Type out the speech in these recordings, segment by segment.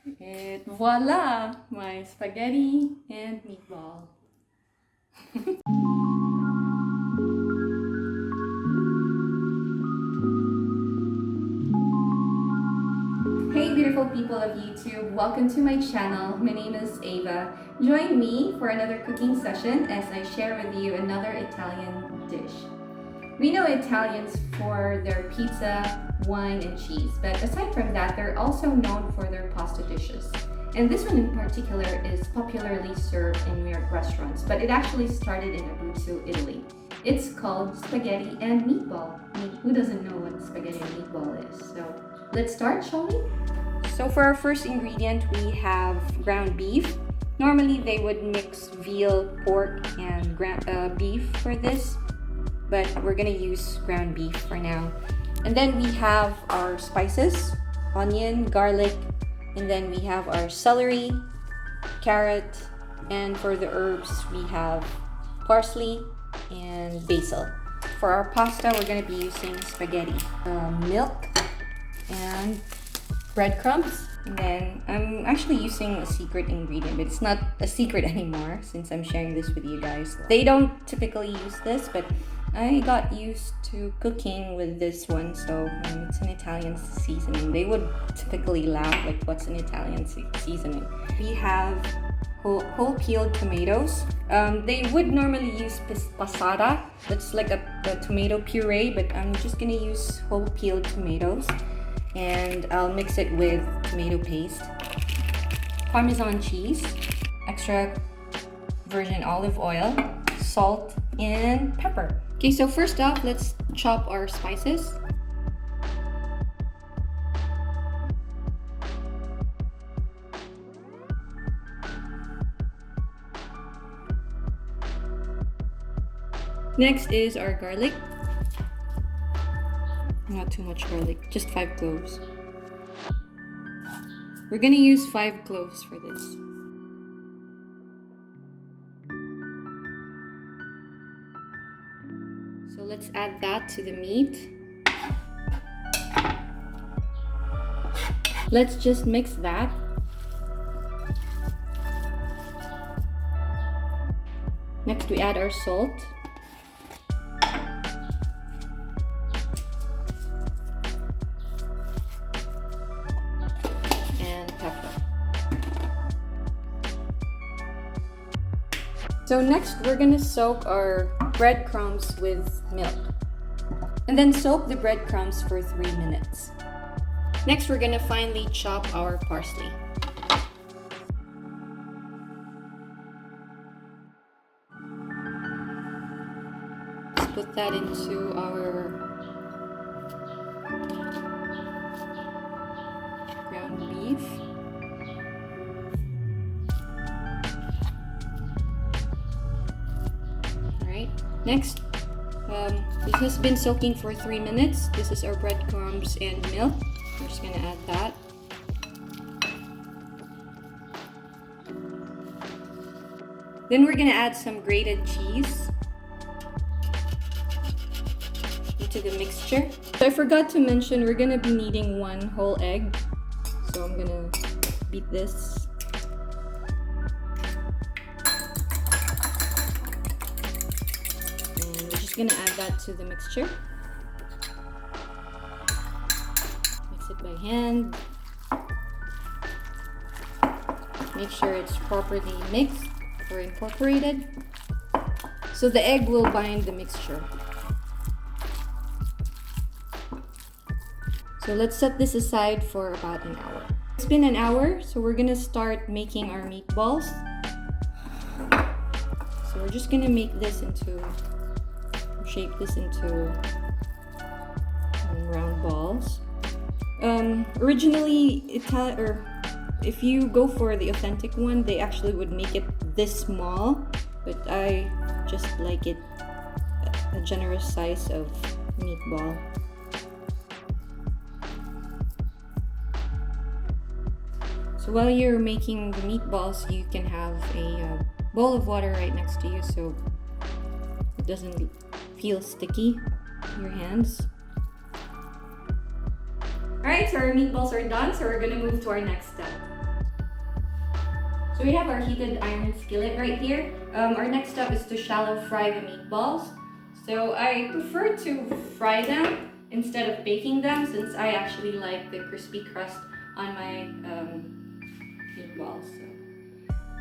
And voila! My spaghetti and meatball. Hey beautiful people of YouTube, welcome to my channel. My name is Ava. Join me for another cooking session as I share with you another Italian dish. We know Italians for their pizza, wine, and cheese, but aside from that, they're also known for their pasta dishes. And this one in particular is popularly served in New York restaurants, but it actually started in Abruzzo, Italy. It's called spaghetti and meatball. I mean, who doesn't know what spaghetti and meatball is? So let's start, shall we? So for our first ingredient, we have ground beef. Normally they would mix veal, pork, and beef for this, but we're gonna use ground beef for now. And then we have our spices, onion, garlic, and then we have our celery, carrot, and for the herbs we have parsley and basil. For our pasta, we're gonna be using spaghetti, milk, and breadcrumbs. And then I'm actually using a secret ingredient, but it's not a secret anymore since I'm sharing this with you guys. They don't typically use this, but I got used to cooking with this one, so it's an Italian seasoning. They would typically laugh like, what's an Italian seasoning? We have whole peeled tomatoes. They would normally use passata, that's like a tomato puree, but I'm just gonna use whole peeled tomatoes, and I'll mix it with tomato paste, Parmesan cheese, extra virgin olive oil, salt, and pepper. Okay, so first off, let's chop our spices. Next is our garlic. Not too much garlic, just 5 cloves. We're gonna use 5 cloves for this. So let's add that to the meat. Let's just mix that. Next we add our salt. So next, we're gonna soak our breadcrumbs with milk. And then soak the breadcrumbs for 3 minutes. Next, we're gonna finely chop our parsley. Let's put that into our ground beef. Next, this has been soaking for 3 minutes. This is our breadcrumbs and milk. We're just gonna add that. Then we're gonna add some grated cheese into the mixture. So I forgot to mention we're gonna be needing 1 whole egg. So I'm gonna beat this. Gonna add that to the mixture. Mix it by hand. Make sure it's properly mixed or incorporated, so the egg will bind the mixture. So let's set this aside for about an hour. It's been an hour, so we're gonna start making our meatballs. So we're just gonna make this into shape this into round balls. Originally, if you go for the authentic one, they actually would make it this small, but I just like it a generous size of meatball. So while you're making the meatballs, you can have a bowl of water right next to you so it doesn't feel sticky in your hands. Alright, so our meatballs are done, so we're gonna move to our next step. So we have our heated iron skillet right here. Our next step is to shallow fry the meatballs. So I prefer to fry them instead of baking them, since I actually like the crispy crust on my meatballs. So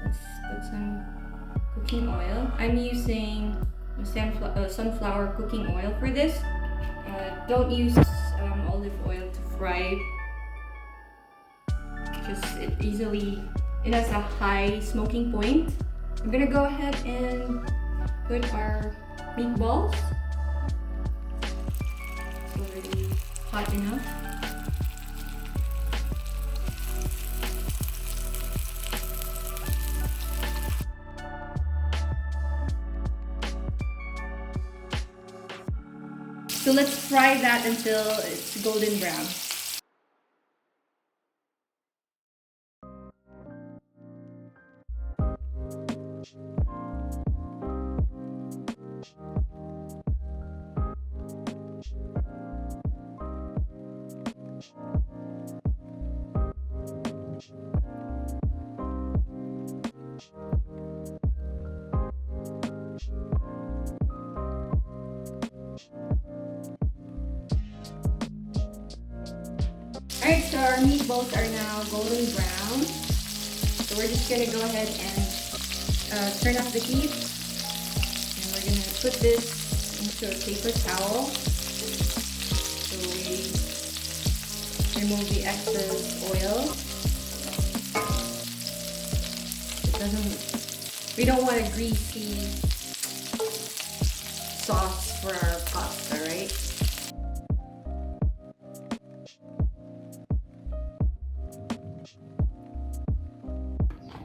let's put some cooking oil. I'm using sunflower cooking oil for this. Don't use olive oil to fry, because it has a high smoking point. I'm gonna go ahead and put our meatballs. It's already hot enough. So let's fry that until it's golden brown. Alright, so our meatballs are now golden brown. So we're just gonna go ahead and turn off the heat. And we're gonna put this into a paper towel. So we remove the excess oil. We don't want a greasy sauce for our pasta, right?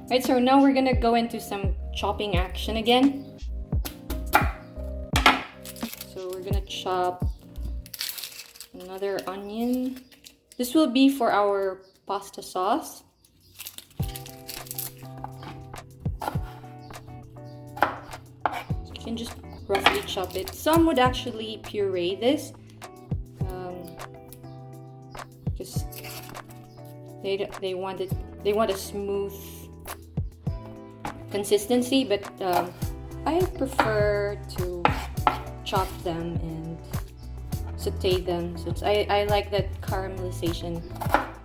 Right, so now we're gonna go into some chopping action again. So we're gonna chop another onion. This will be for our pasta sauce. You can just roughly chop it. Some would actually puree this, because they want a smooth consistency, but I prefer to chop them and saute them, since I like that caramelization,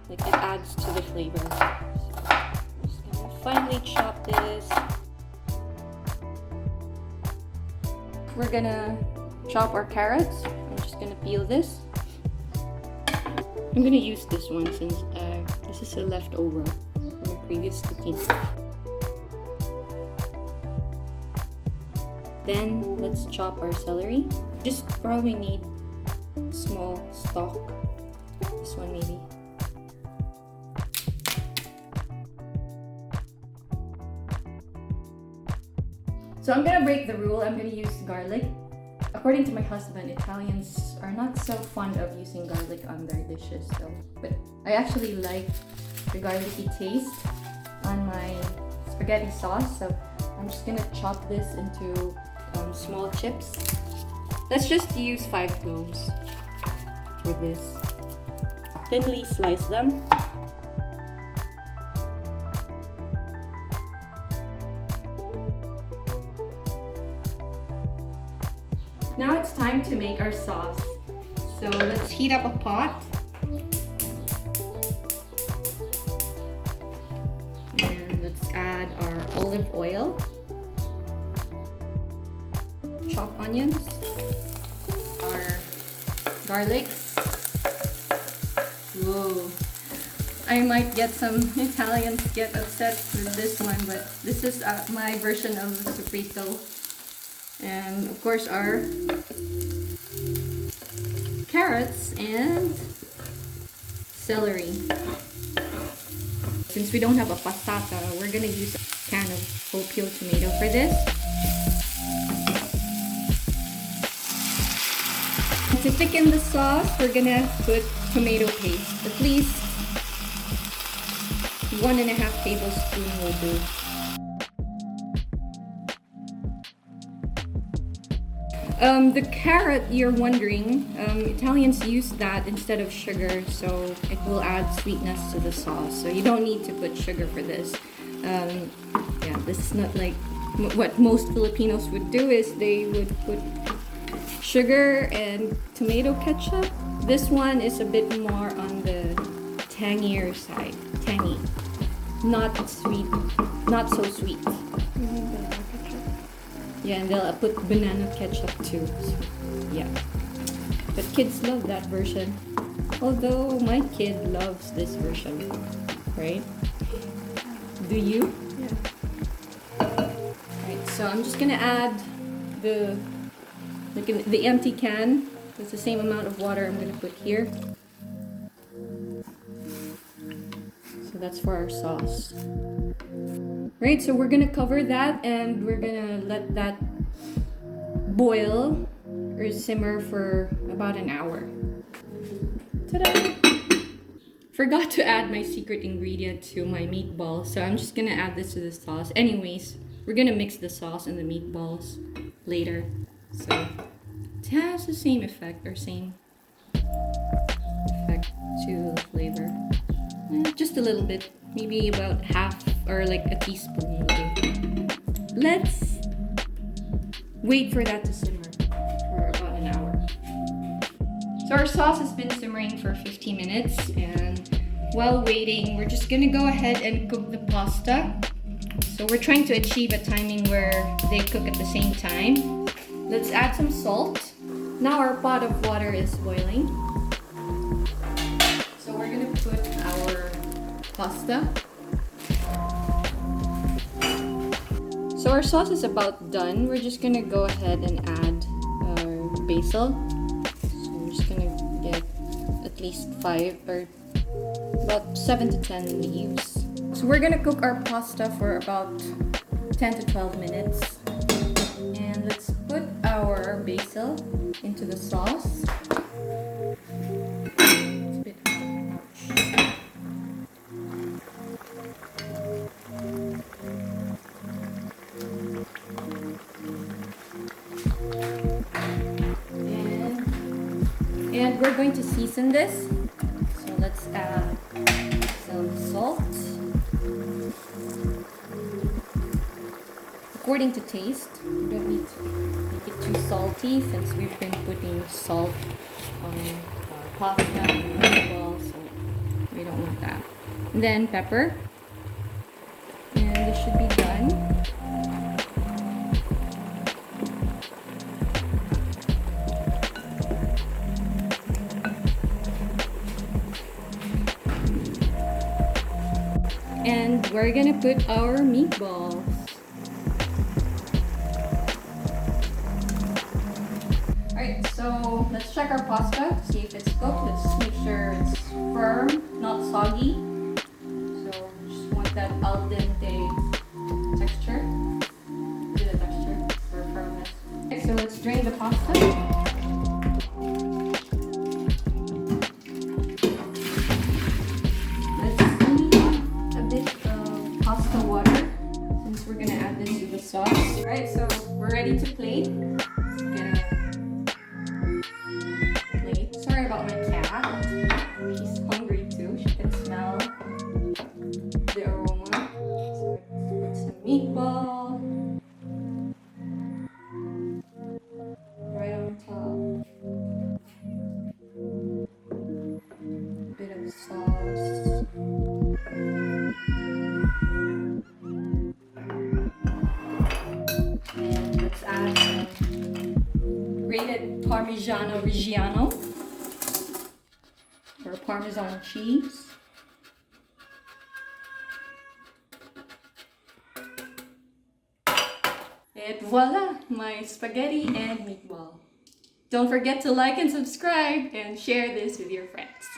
like it adds to the flavor. So I'm just gonna finely chop this. We're gonna chop our carrots. I'm just gonna peel this. I'm gonna use this one since this is a leftover from my previous cooking. Then let's chop our celery. Just probably need small stalk. This one maybe. So I'm gonna break the rule. I'm gonna use garlic. According to my husband, Italians are not so fond of using garlic on their dishes, though. But I actually like the garlicky taste on my spaghetti sauce, so I'm just gonna chop this into small chips. Let's just use 5 cloves for this. Thinly slice them. Now it's time to make our sauce. So let's heat up a pot. And let's add our olive oil. Chopped onions. Our garlic. Whoa. I might get some Italians get upset with this one, but this is my version of sofrito. And of course our carrots and celery. Since we don't have a passata, we're gonna use a can of whole peel tomato for this. And to thicken the sauce, we're gonna put tomato paste. At least 1.5 tablespoons will do. The carrot, you're wondering, Italians use that instead of sugar, so it will add sweetness to the sauce. So you don't need to put sugar for this. Yeah, this is not like what most Filipinos would do is they would put sugar and tomato ketchup. This one is a bit more on the tangier side. Tangy. Not sweet. Not so sweet. Yeah, and they'll put banana ketchup too. So, yeah. But kids love that version. Although my kid loves this version. Right? Do you? Yeah. Alright, so I'm just gonna add the empty can. It's the same amount of water I'm gonna put here. So that's for our sauce. Right, so we're gonna cover that and we're gonna let that boil or simmer for about an hour. Ta-da! Forgot to add my secret ingredient to my meatball, so I'm just gonna add this to the sauce. Anyways, we're gonna mix the sauce and the meatballs later. So it has the same effect or same effect to the flavor. Just a little bit, maybe about half or like a teaspoon will do. Let's wait for that to simmer for about an hour. So our sauce has been simmering for 15 minutes, and while waiting, we're just gonna go ahead and cook the pasta. So we're trying to achieve a timing where they cook at the same time. Let's add some salt. Now our pot of water is boiling. So we're gonna put our pasta. So our sauce is about done. We're just gonna go ahead and add our basil. So we're just gonna get at least 5 or about 7 to 10 leaves. So we're gonna cook our pasta for about 10 to 12 minutes. And let's put our basil into the sauce. It's a bit ouch. And we're going to season this. So let's add some salt. According to taste, we don't need to make it too salty since we've been putting salt on our pasta and meatball, so we don't want that. And then pepper. And this should be done. And we're gonna put our meatballs. Alright, so let's check our pasta, see if it's cooked. Let's make sure it's firm, not soggy. So just want that al dente texture. Do the texture for firmness. Okay, so let's drain the pasta. Sauce. Alright, so we're ready to plate. Get a plate. Sorry about my cat. She's hungry too. She can smell the aroma. So let's put some meatball right on top. A bit of sauce. Grated Parmigiano Reggiano or Parmesan cheese. And voila, my spaghetti and meatball. Don't forget to like and subscribe and share this with your friends.